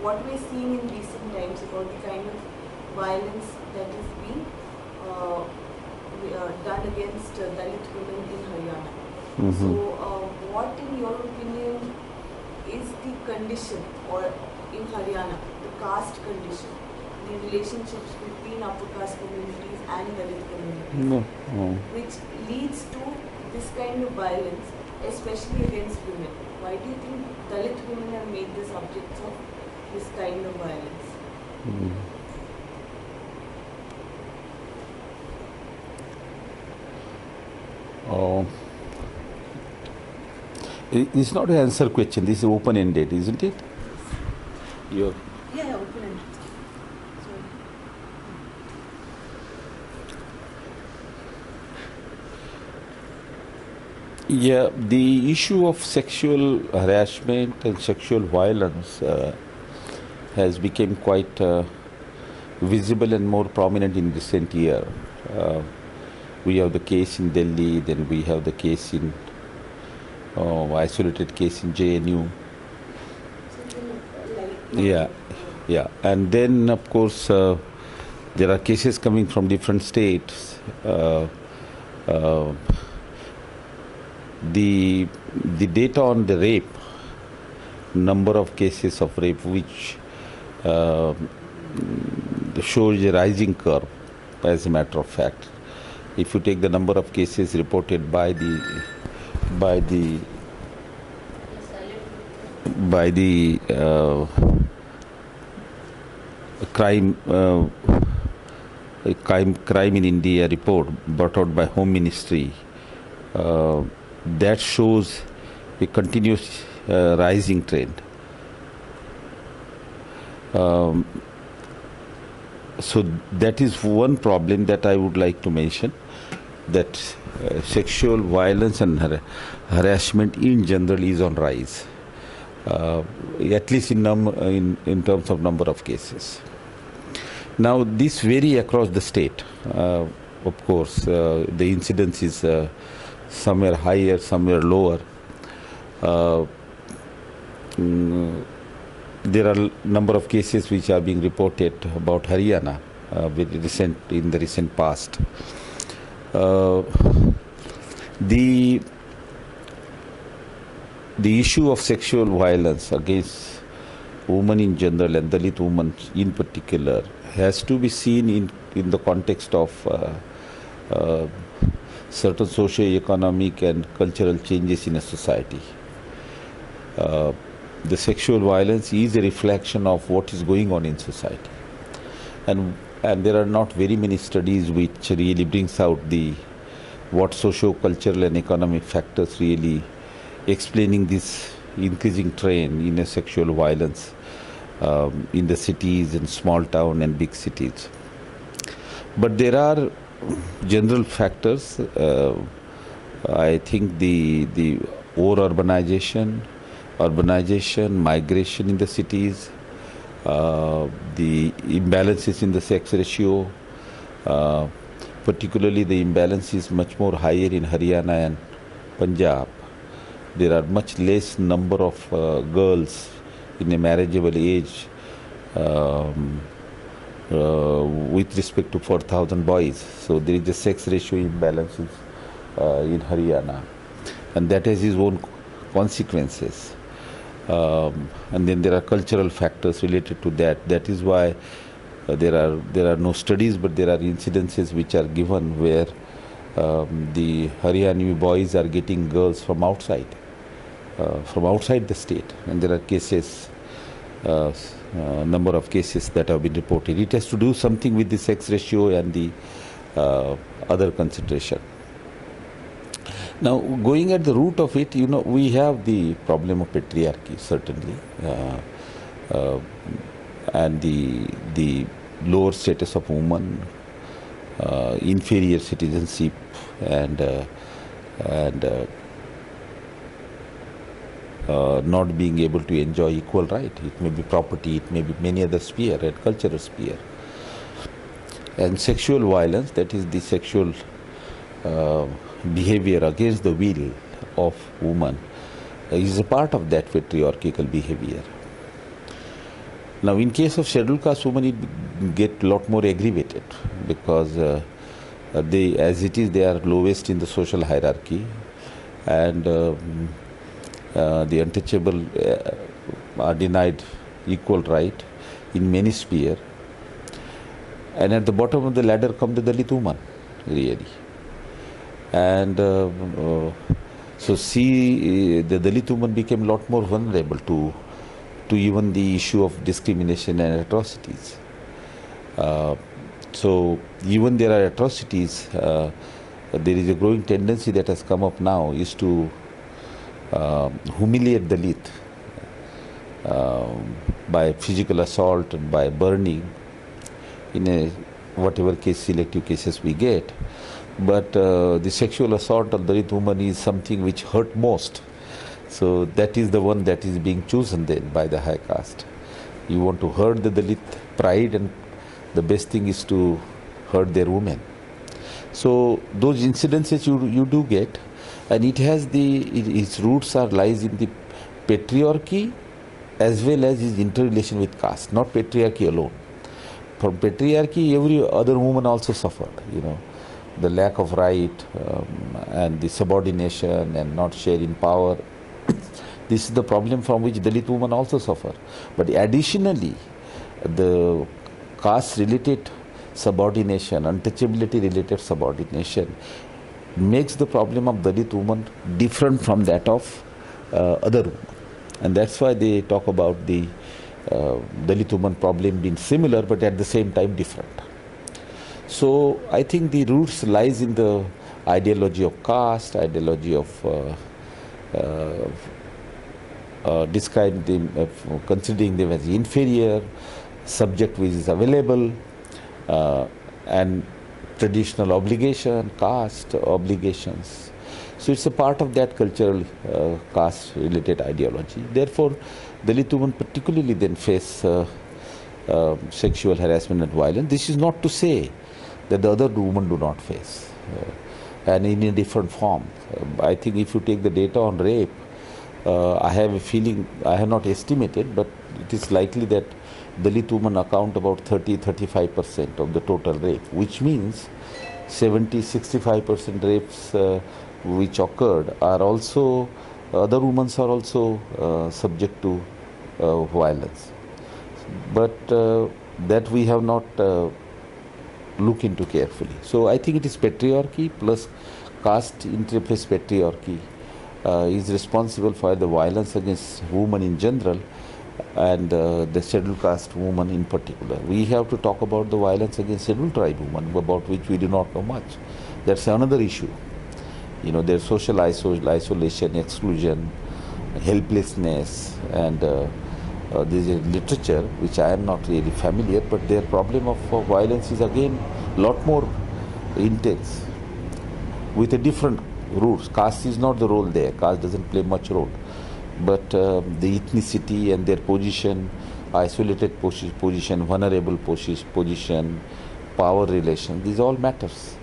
what we're seeing in recent times about the kind of violence that is being done against Dalit women in Haryana. So, what in your opinion is the condition, or in Haryana, the caste condition, the relationships between uppercaste communities and Dalit communities, which leads to this kind of violence, especially against women? Why do you think Dalit women are made the subjects of this kind of violence? It's not an answer question, this is open-ended, isn't it? Yeah, open-ended. Yeah, the issue of sexual harassment and sexual violence has become quite visible and more prominent in recent year. We have the case in Delhi, then we have the case in isolated case in JNU. Yeah, and then of course there are cases coming from different states. The data on the rape, number of cases of rape, which shows a rising curve, as a matter of fact. If you take the number of cases reported by the crime in India report brought out by Home Ministry, that shows a continuous rising trend. So that is one problem that I would like to mention, that sexual violence and harassment in general is on rise, at least in terms of number of cases. Now this vary across the state. Of course, the incidence is somewhere higher, somewhere lower. There are number of cases which are being reported about Haryana in the recent past. The issue of sexual violence against women in general and Dalit women in particular has to be seen in the context of certain socio-economic and cultural changes in a society. The sexual violence is a reflection of what is going on in society, and there are not very many studies which really brings out what socio-cultural and economic factors really explaining this increasing trend in a sexual violence in the cities and small town and big cities. But there are general factors. I think the over-urbanization, migration in the cities, the imbalances in the sex ratio, particularly the imbalance is much more higher in Haryana and Punjab. There are much less number of girls in a marriageable age with respect to 4,000 boys. So there is a sex ratio imbalances in Haryana, and that has its own consequences. And then there are cultural factors related to that. That is why there are no studies, but there are incidences which are given where the Haryani boys are getting girls from outside the state, and there are cases, number of cases that have been reported. It has to do something with the sex ratio and the other consideration. Now, going at the root of it, we have the problem of patriarchy, certainly, and the lower status of women, inferior citizenship, and not being able to enjoy equal right. It may be property, it may be many other sphere and cultural sphere. And sexual violence, that is the sexual behavior against the will of woman, is a part of that patriarchal behavior. Now, in case of scheduled caste women, it get a lot more aggravated because they, as it is, they are lowest in the social hierarchy, and the untouchable are denied equal right in many spheres. And at the bottom of the ladder come the Dalit women, really. And so the Dalit women became a lot more vulnerable to even the issue of discrimination and atrocities. So even there are atrocities, there is a growing tendency that has come up now is to humiliate Dalit by physical assault and by burning in whatever case, selective cases we get. But the sexual assault on Dalit woman is something which hurt most. So that is the one that is being chosen then by the high caste. You want to hurt the Dalit pride, and the best thing is to hurt their women. So those incidences you do get, and it has its roots lies in the patriarchy as well as its interrelation with caste, not patriarchy alone. From patriarchy, every other woman also suffered, the lack of right and the subordination and not sharing power. This is the problem from which Dalit women also suffer. But additionally, the caste-related subordination, untouchability-related subordination makes the problem of Dalit women different from that of other women. And that's why they talk about the Dalit women problem being similar but at the same time different. So I think the roots lies in the ideology of caste, ideology of considering them as inferior, subject which is available, and traditional obligation, caste obligations. So it's a part of that cultural caste-related ideology. Therefore, Dalit women particularly then face sexual harassment and violence. This is not to say that the other women do not face, and in a different form. I think if you take the data on rape, I have a feeling, I have not estimated, but it is likely that Dalit women account about 30-35% of the total rape, which means 70-65% rapes which occurred are also, other women are also subject to violence. But that we have not looked into carefully. So I think it is patriarchy plus caste interface patriarchy is responsible for the violence against women in general and the scheduled caste women in particular. We have to talk about the violence against scheduled tribe women, about which we do not know much. That's another issue. Their social isolation, exclusion, helplessness, and there is a literature which I am not really familiar, but their problem of violence is again a lot more intense with a different roots. Caste is not the role there. Caste doesn't play much role. But the ethnicity and their position, isolated position, vulnerable position, power relation, these all matters.